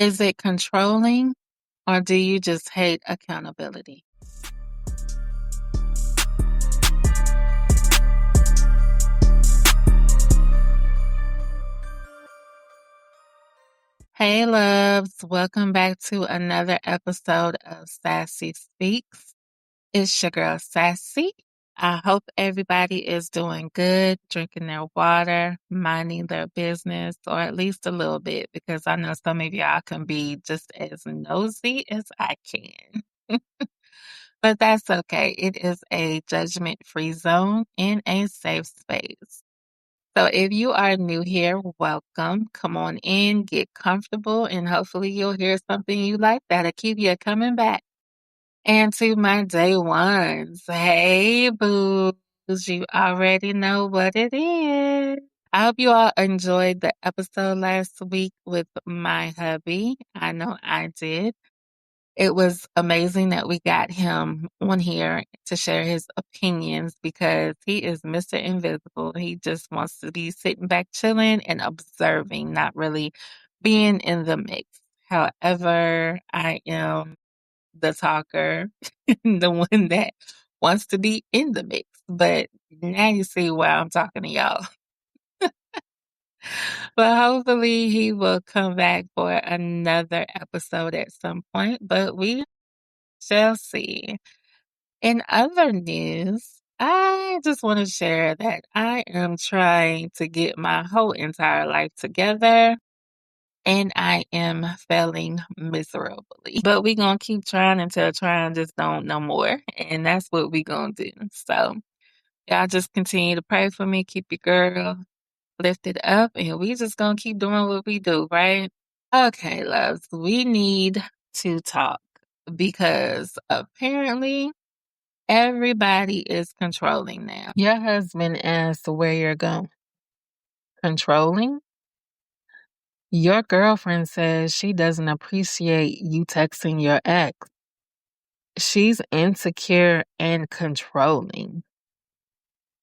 Is it controlling or do you just hate accountability? Hey, loves. Welcome back to another episode of Sassy Speaks. It's your girl, Sassy. I hope everybody is doing good, drinking their water, minding their business, or at least a little bit, because I know some of y'all can be just as nosy as I can. But that's okay. It is a judgment free zone in a safe space. So if you are new here, welcome. Come on in, get comfortable, and hopefully you'll hear something you like that'll keep you coming back. And to my day ones, hey boos, you already know what it is. I hope you all enjoyed the episode last week with my hubby. I know I did. It was amazing that we got him on here to share his opinions because he is Mr. Invisible. He just wants to be sitting back chilling and observing, not really being in the mix. However, I am the talker, the one that wants to be in the mix. But now you see why I'm talking to y'all. But hopefully he will come back for another episode at some point. But we shall see. In other news, I just want to share that I am trying to get my whole entire life together and I am failing miserably. But we going to keep trying until trying just don't no more. And that's what we going to do. So y'all just continue to pray for me. Keep your girl lifted up and we just going to keep doing what we do, right? Okay, loves, we need to talk because apparently everybody is controlling now. Your husband asked where you're going. Controlling? Your girlfriend says she doesn't appreciate you texting your ex. She's insecure and controlling.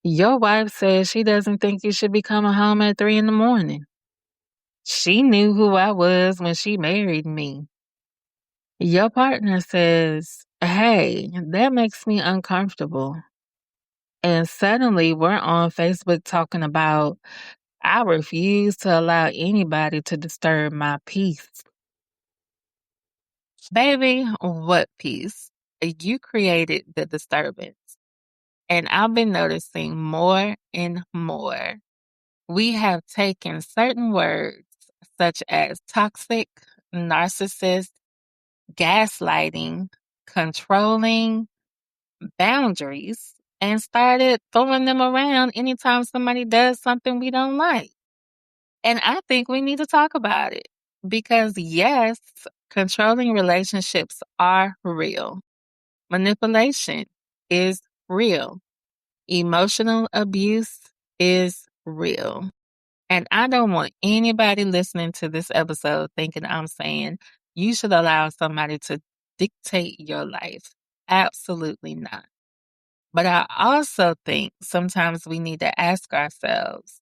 Your wife says she doesn't think you should be coming home at 3 in the morning. She knew who I was when she married me. Your partner says, hey, that makes me uncomfortable. And suddenly we're on Facebook talking about I refuse to allow anybody to disturb my peace. Baby, what peace? You created the disturbance. And I've been noticing more and more. We have taken certain words such as toxic, narcissist, gaslighting, controlling, boundaries, and started throwing them around anytime somebody does something we don't like. And I think we need to talk about it because, yes, controlling relationships are real. Manipulation is real. Emotional abuse is real. And I don't want anybody listening to this episode thinking I'm saying you should allow somebody to dictate your life. Absolutely not. But I also think sometimes we need to ask ourselves,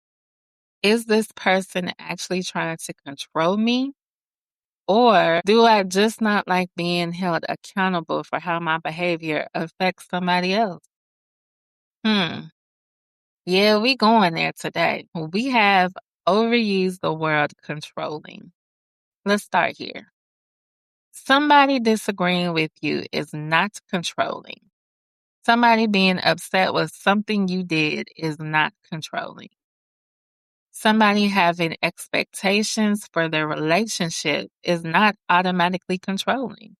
is this person actually trying to control me? Or do I just not like being held accountable for how my behavior affects somebody else? Hmm. Yeah, we going there today. We have overused the word controlling. Let's start here. Somebody disagreeing with you is not controlling. Somebody being upset with something you did is not controlling. Somebody having expectations for their relationship is not automatically controlling.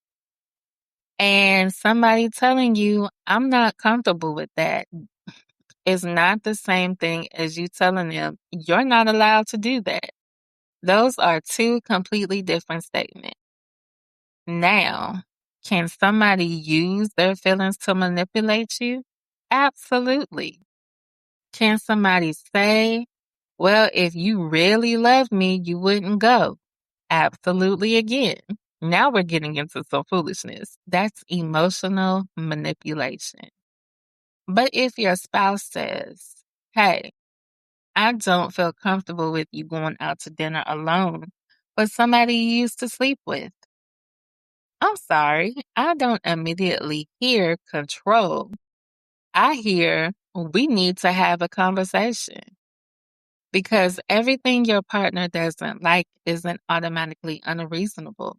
And somebody telling you, I'm not comfortable with that, is not the same thing as you telling them, you're not allowed to do that. Those are two completely different statements. Now, can somebody use their feelings to manipulate you? Absolutely. Can somebody say, well, if you really loved me, you wouldn't go? Absolutely again. Now we're getting into some foolishness. That's emotional manipulation. But if your spouse says, hey, I don't feel comfortable with you going out to dinner alone, with somebody you used to sleep with. I'm sorry, I don't immediately hear control. I hear we need to have a conversation because everything your partner doesn't like isn't automatically unreasonable.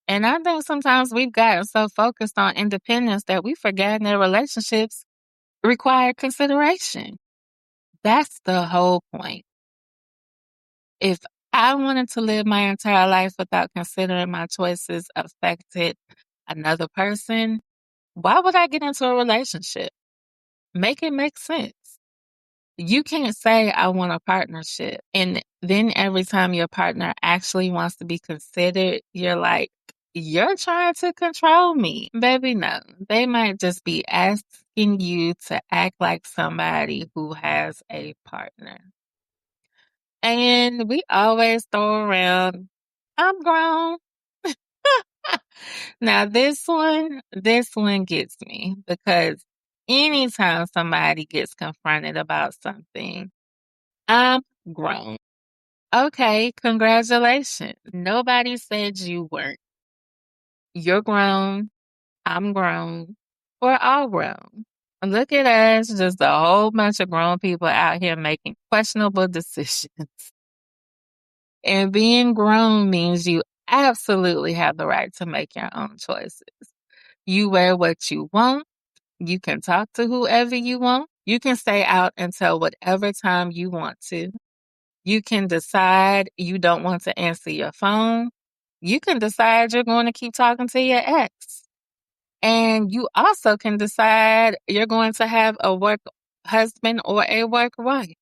And I think sometimes we've gotten so focused on independence that we forget that relationships require consideration. That's the whole point. If I wanted to live my entire life without considering my choices affected another person, why would I get into a relationship? Make it make sense. You can't say, I want a partnership. And then every time your partner actually wants to be considered, you're like, you're trying to control me. Baby, no. They might just be asking you to act like somebody who has a partner. And we always throw around, I'm grown. Now this one gets me because anytime somebody gets confronted about something, I'm grown. Okay, congratulations. Nobody said you weren't. You're grown. I'm grown. We're all grown. Look at us, just a whole bunch of grown people out here making questionable decisions. And being grown means you absolutely have the right to make your own choices. You wear what you want. You can talk to whoever you want. You can stay out until whatever time you want to. You can decide you don't want to answer your phone. You can decide you're going to keep talking to your ex. And you also can decide you're going to have a work husband or a work wife.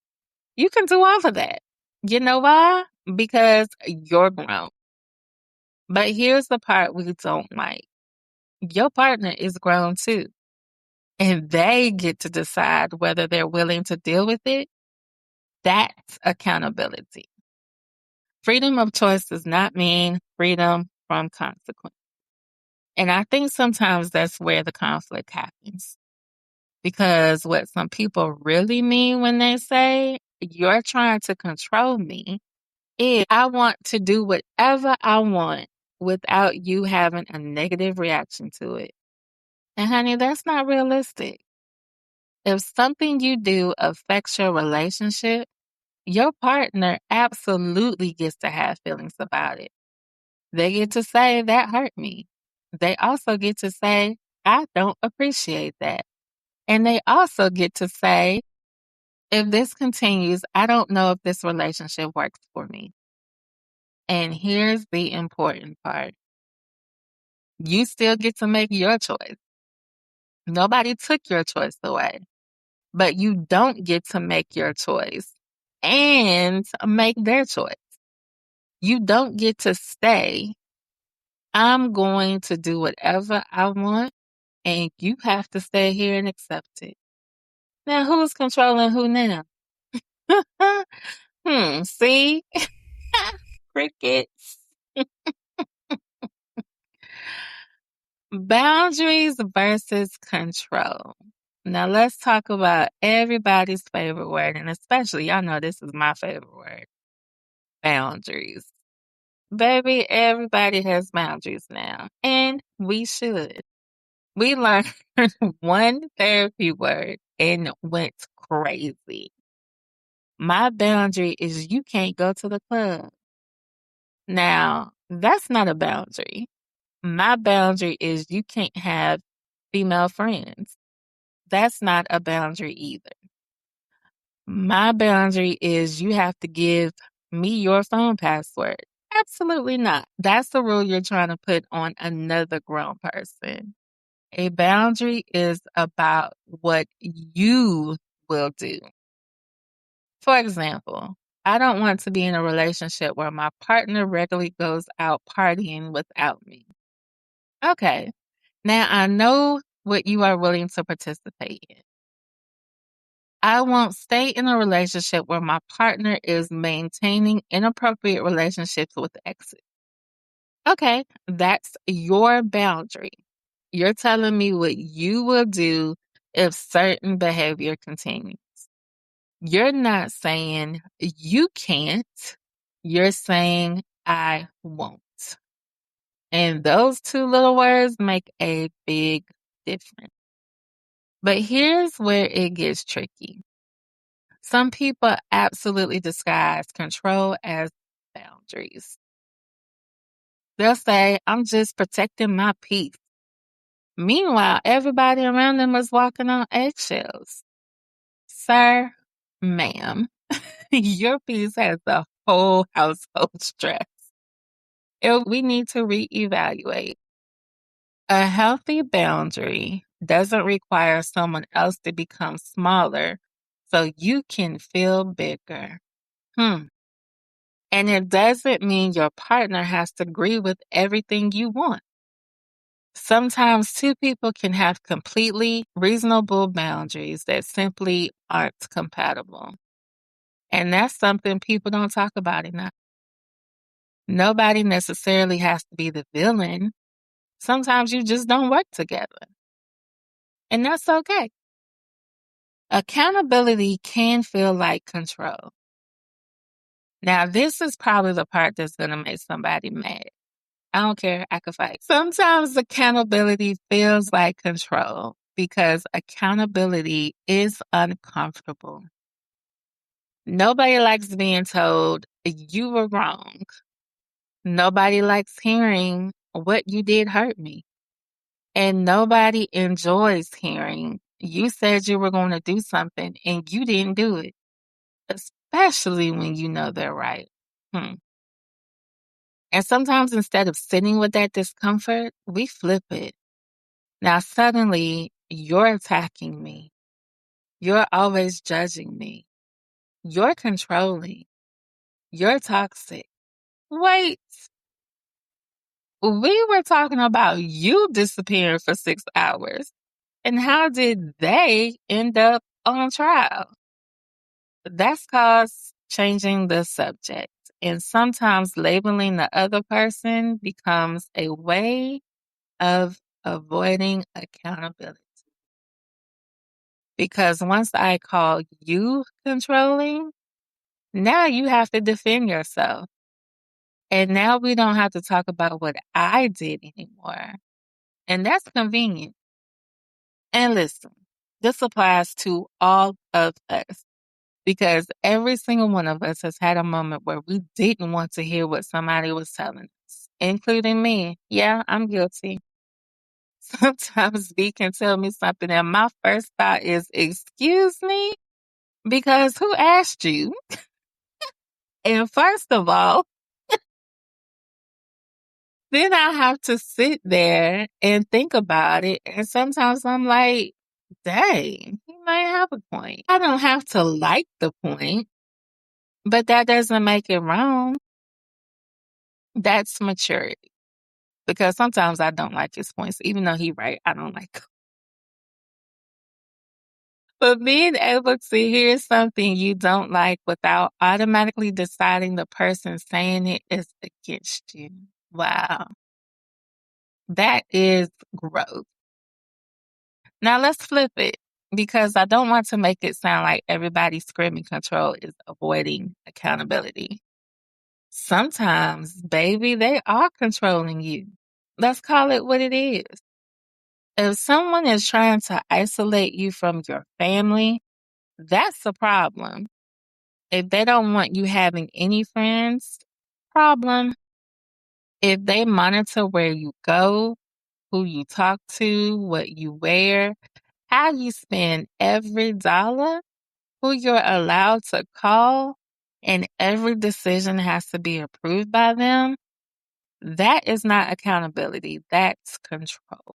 You can do all of that. You know why? Because you're grown. But here's the part we don't like. Your partner is grown too. And they get to decide whether they're willing to deal with it. That's accountability. Freedom of choice does not mean freedom from consequence. And I think sometimes that's where the conflict happens. Because what some people really mean when they say, you're trying to control me, is I want to do whatever I want without you having a negative reaction to it. And honey, that's not realistic. If something you do affects your relationship, your partner absolutely gets to have feelings about it. They get to say, that hurt me. They also get to say, I don't appreciate that. And they also get to say, if this continues, I don't know if this relationship works for me. And here's the important part. You still get to make your choice. Nobody took your choice away, but you don't get to make your choice and make their choice. You don't get to stay. I'm going to do whatever I want, and you have to stay here and accept it. Now, who's controlling who now? See? Crickets. Boundaries versus control. Now, let's talk about everybody's favorite word, and especially, y'all know this is my favorite word, boundaries. Baby, everybody has boundaries now, and we should. We learned one therapy word and went crazy. My boundary is you can't go to the club. Now, that's not a boundary. My boundary is you can't have female friends. That's not a boundary either. My boundary is you have to give me your phone password. Absolutely not. That's the rule you're trying to put on another grown person. A boundary is about what you will do. For example, I don't want to be in a relationship where my partner regularly goes out partying without me. Okay, now I know what you are willing to participate in. I won't stay in a relationship where my partner is maintaining inappropriate relationships with exes. Okay, that's your boundary. You're telling me what you will do if certain behavior continues. You're not saying you can't. You're saying I won't. And those two little words make a big difference. But here's where it gets tricky. Some people absolutely disguise control as boundaries. They'll say, I'm just protecting my peace. Meanwhile, everybody around them is walking on eggshells. Sir, ma'am, your piece has the whole household stress. And we need to reevaluate. A healthy boundary doesn't require someone else to become smaller so you can feel bigger. And it doesn't mean your partner has to agree with everything you want. Sometimes two people can have completely reasonable boundaries that simply aren't compatible. And that's something people don't talk about enough. Nobody necessarily has to be the villain. Sometimes you just don't work together. And that's okay. Accountability can feel like control. Now, this is probably the part that's going to make somebody mad. I don't care. I could fight. Sometimes accountability feels like control because accountability is uncomfortable. Nobody likes being told you were wrong. Nobody likes hearing what you did hurt me. And nobody enjoys hearing you said you were going to do something and you didn't do it, especially when you know they're right. And sometimes instead of sitting with that discomfort, we flip it. Now, suddenly, you're attacking me. You're always judging me. You're controlling. You're toxic. Wait, we were talking about you disappearing for 6 hours. And how did they end up on trial? That's called changing the subject. And sometimes labeling the other person becomes a way of avoiding accountability. Because once I call you controlling, now you have to defend yourself. And now we don't have to talk about what I did anymore. And that's convenient. And listen, this applies to all of us because every single one of us has had a moment where we didn't want to hear what somebody was telling us, including me. Yeah, I'm guilty. Sometimes B can tell me something and my first thought is, excuse me? Because who asked you? And first of all, then I have to sit there and think about it. And sometimes I'm like, dang, he might have a point. I don't have to like the point, but that doesn't make it wrong. That's maturity. Because sometimes I don't like his points. Even though he's right, I don't like him. But being able to hear something you don't like without automatically deciding the person saying it is against you. Wow. That is growth. Now let's flip it because I don't want to make it sound like everybody screaming control is avoiding accountability. Sometimes, baby, they are controlling you. Let's call it what it is. If someone is trying to isolate you from your family, that's a problem. If they don't want you having any friends, problem. If they monitor where you go, who you talk to, what you wear, how you spend every dollar, who you're allowed to call, and every decision has to be approved by them, that is not accountability. That's control.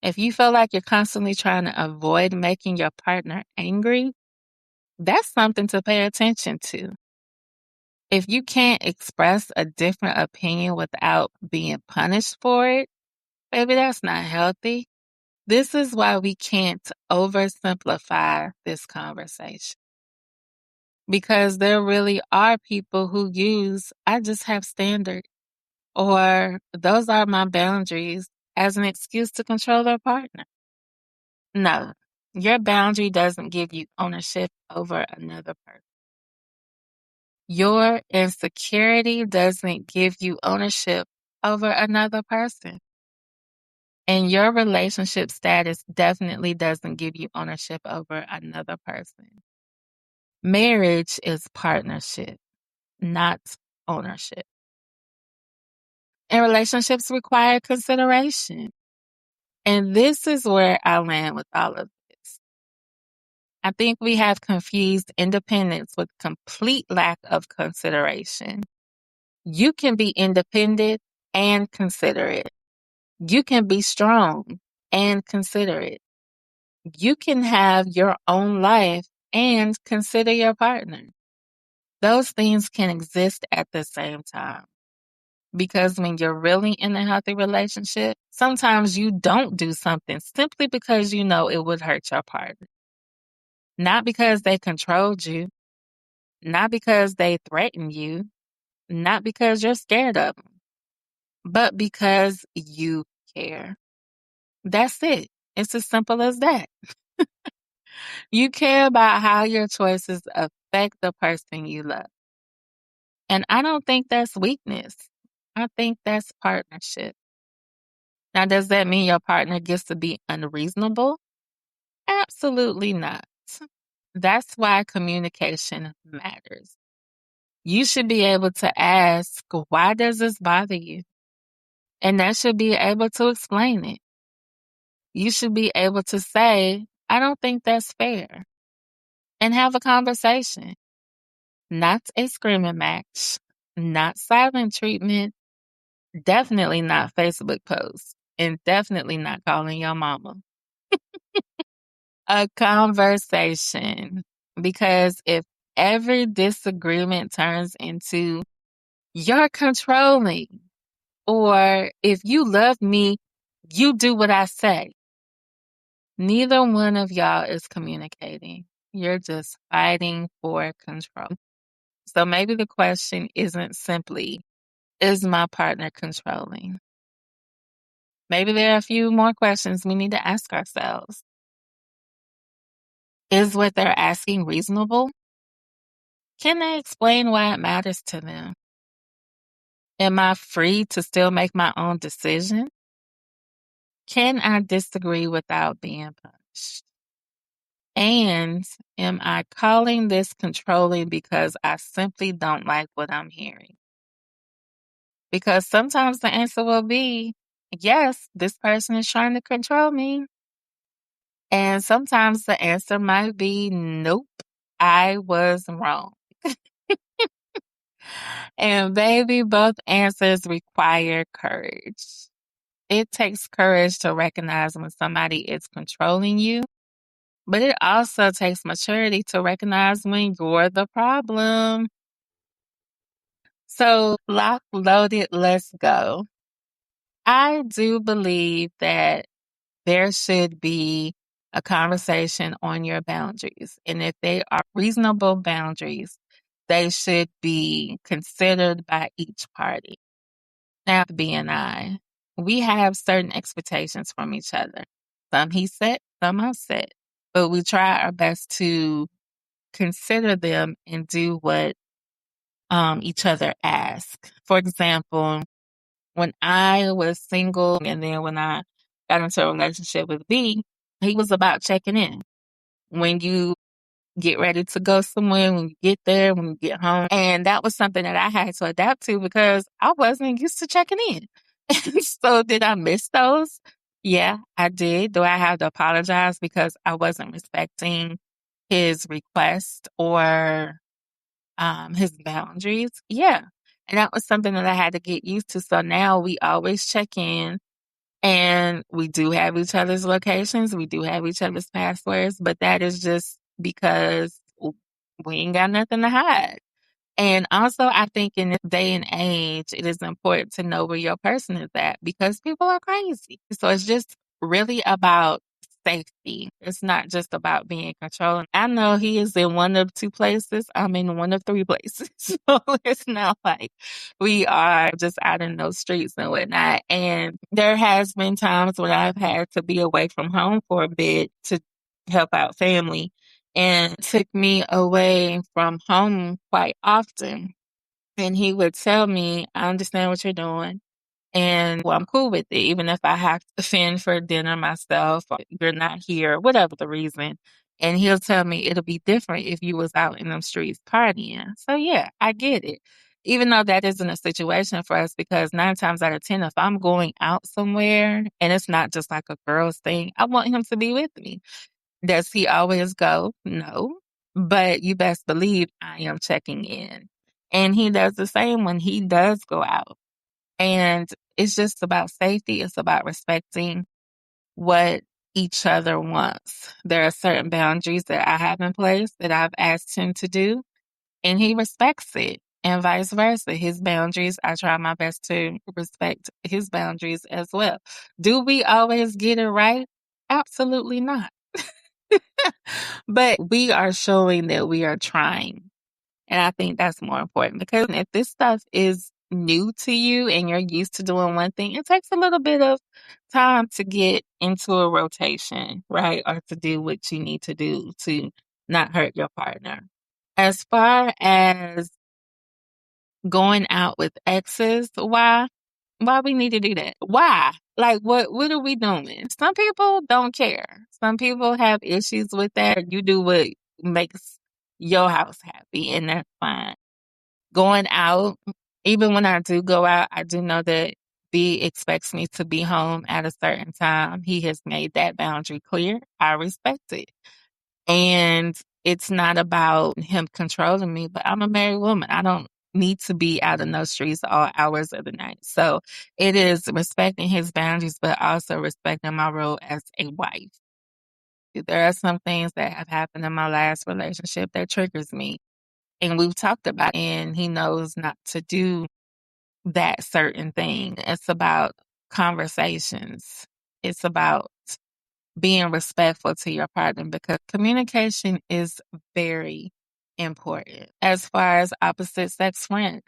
If you feel like you're constantly trying to avoid making your partner angry, that's something to pay attention to. If you can't express a different opinion without being punished for it, baby, that's not healthy. This is why we can't oversimplify this conversation. Because there really are people who use, I just have standards, or those are my boundaries as an excuse to control their partner. No, your boundary doesn't give you ownership over another person. Your insecurity doesn't give you ownership over another person. And your relationship status definitely doesn't give you ownership over another person. Marriage is partnership, not ownership. And relationships require consideration. And this is where I land with all of this. I think we have confused independence with complete lack of consideration. You can be independent and considerate. You can be strong and considerate. You can have your own life and consider your partner. Those things can exist at the same time. Because when you're really in a healthy relationship, sometimes you don't do something simply because you know it would hurt your partner. Not because they controlled you, not because they threatened you, not because you're scared of them, but because you care. That's it. It's as simple as that. You care about how your choices affect the person you love. And I don't think that's weakness. I think that's partnership. Now, does that mean your partner gets to be unreasonable? Absolutely not. That's why communication matters. You should be able to ask, why does this bother you? And that should be able to explain it. You should be able to say, I don't think that's fair. And have a conversation. Not a screaming match. Not silent treatment. Definitely not Facebook posts. And definitely not calling your mama. A conversation. Because if every disagreement turns into you're controlling, or if you love me, you do what I say, neither one of y'all is communicating. You're just fighting for control. So maybe the question isn't simply, is my partner controlling? Maybe there are a few more questions we need to ask ourselves. Is what they're asking reasonable? Can they explain why it matters to them? Am I free to still make my own decision? Can I disagree without being punished? And am I calling this controlling because I simply don't like what I'm hearing? Because sometimes the answer will be, yes, this person is trying to control me. And sometimes the answer might be, nope, I was wrong. And baby, both answers require courage. It takes courage to recognize when somebody is controlling you, but it also takes maturity to recognize when you're the problem. So, lock loaded, let's go. I do believe that there should be a conversation on your boundaries. And if they are reasonable boundaries, they should be considered by each party. Now, B and I, we have certain expectations from each other. Some he set, some I set. But we try our best to consider them and do what each other ask. For example, when I was single and then when I got into a relationship with B, he was about checking in. When you get ready to go somewhere, when you get there, when you get home. And that was something that I had to adapt to because I wasn't used to checking in. So did I miss those? Yeah, I did. Do I have to apologize because I wasn't respecting his request or his boundaries? Yeah. And that was something that I had to get used to. So now we always check in and we do have each other's locations. We do have each other's passwords, but that is just because we ain't got nothing to hide. And also, I think in this day and age, it is important to know where your person is at because people are crazy. So it's just really about safety. It's not just about being controlling. I know he is in one of two places. I'm in one of three places. So it's not like we are just out in those streets and whatnot. And there has been times when I've had to be away from home for a bit to help out family. and took me away from home quite often. And he would tell me, I understand what you're doing. And well, I'm cool with it, even if I have to fend for dinner myself or you're not here, whatever the reason. And he'll tell me it'll be different if you was out in them streets partying. So yeah, I get it. Even though that isn't a situation for us, because 9 times out of 10, if I'm going out somewhere and it's not just like a girl's thing, I want him to be with me. Does he always go? No. But you best believe I am checking in. And he does the same when he does go out. And it's just about safety. It's about respecting what each other wants. There are certain boundaries that I have in place that I've asked him to do, and he respects it. And vice versa. His boundaries, I try my best to respect his boundaries as well. Do we always get it right? Absolutely not. But we are showing that we are trying. And I think that's more important because if this stuff is new to you and you're used to doing one thing, it takes a little bit of time to get into a rotation, right? Or to do what you need to do to not hurt your partner. As far as going out with exes, why we need to do that? Why? Like what are we doing? Some people don't care. Some people have issues with that. You do what makes your house happy and that's fine. Going out, even when I do go out, I do know that B expects me to be home at a certain time. He has made that boundary clear. I respect it. And it's not about him controlling me, but I'm a married woman. I don't need to be out in those streets all hours of the night. So it is respecting his boundaries, but also respecting my role as a wife. There are some things that have happened in my last relationship that triggers me. And we've talked about it, and he knows not to do that certain thing. It's about conversations. It's about being respectful to your partner because communication is very important. As far as opposite sex friends,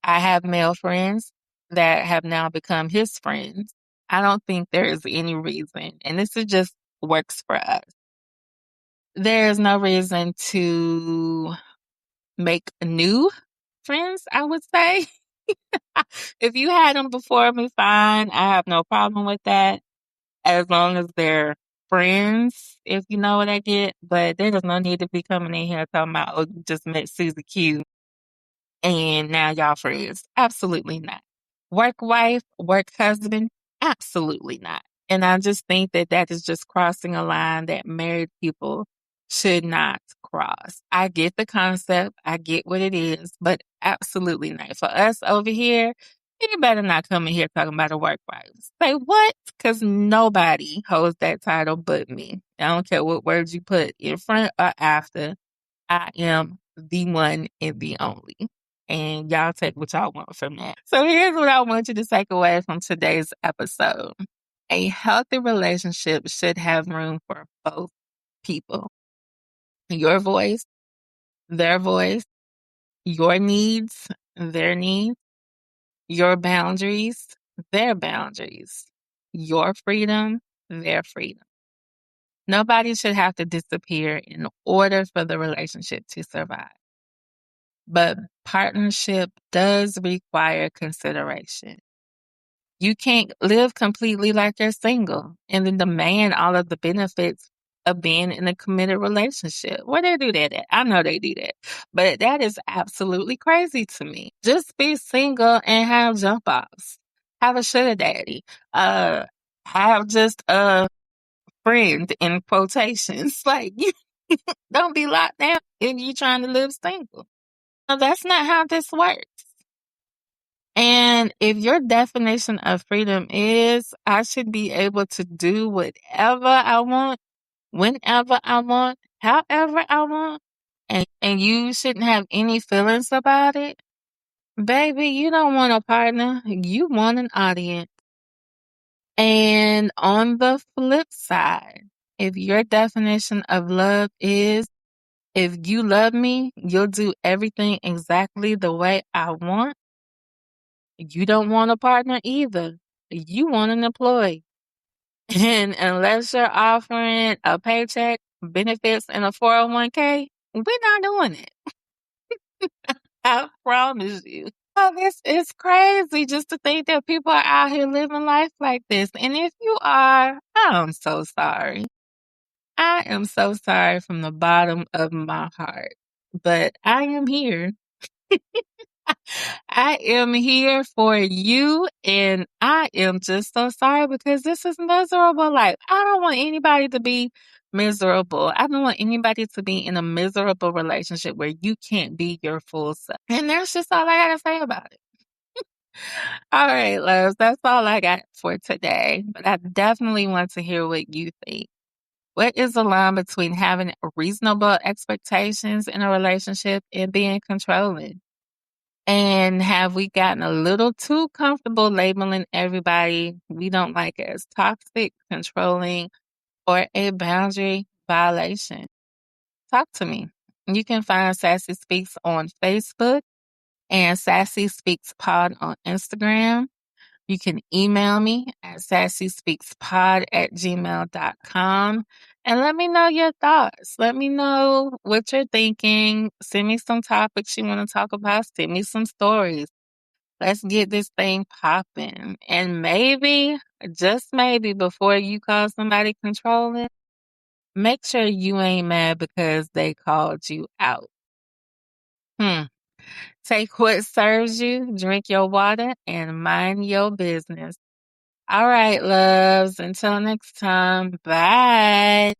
I have male friends that have now become his friends. I don't think there is any reason, and this is just works for us. There is no reason to make new friends, I would say. If you had them before me, fine. I have no problem with that. As long as they're friends, if you know what I get. But there is no need to be coming in here talking about, oh, you just met Susie Q and now y'all friends. Absolutely not. Work wife, work husband, absolutely not. And I just think that that is just crossing a line that married people should not cross. I get the concept, I get what it is, but absolutely not. For us over here, you better not come in here talking about a work wife. Say what? Because nobody holds that title but me. I don't care what words you put in front or after. I am the one and the only. And y'all take what y'all want from that. So here's what I want you to take away from today's episode. A healthy relationship should have room for both people. Your voice, your needs, their needs, your boundaries, their boundaries, your freedom, their freedom. Nobody should have to disappear in order for the relationship to survive. But partnership does require consideration. You can't live completely like you're single and then demand all of the benefits of being in a committed relationship. Where they do that at? I know they do that. But that is absolutely crazy to me. Just be single and have jump offs. Have a sugar daddy. Have just a friend in quotations. Like you don't be locked down if you're trying to live single. No, that's not how this works. And if your definition of freedom is, I should be able to do whatever I want, whenever I want, however I want, and you shouldn't have any feelings about it, baby, you don't want a partner. You want an audience. And on the flip side, if your definition of love is, if you love me, you'll do everything exactly the way I want. You don't want a partner either. You want an employee. And unless you're offering a paycheck, benefits in a 401k, we're not doing it. I promise you. This is crazy just to think that people are out here living life like this. And if you are, I'm so sorry. I am so sorry from the bottom of my heart. But I am here. I am here for you, and I am just so sorry because this is miserable. Like, I don't want anybody to be miserable. I don't want anybody to be in a miserable relationship where you can't be your full self. And that's just all I got to say about it. All right, loves, that's all I got for today. But I definitely want to hear what you think. What is the line between having reasonable expectations in a relationship and being controlling? And have we gotten a little too comfortable labeling everybody we don't like as toxic, controlling, or a boundary violation? Talk to me. You can find Sassy Speaks on Facebook and Sassyspeakspod on Instagram. You can email me at sassyspeakspod@gmail.com and let me know your thoughts. Let me know what you're thinking. Send me some topics you want to talk about. Send me some stories. Let's get this thing popping. And maybe, just maybe, before you call somebody controlling, make sure you ain't mad because they called you out. Take what serves you, drink your water, and mind your business. All right, loves. Until next time. Bye.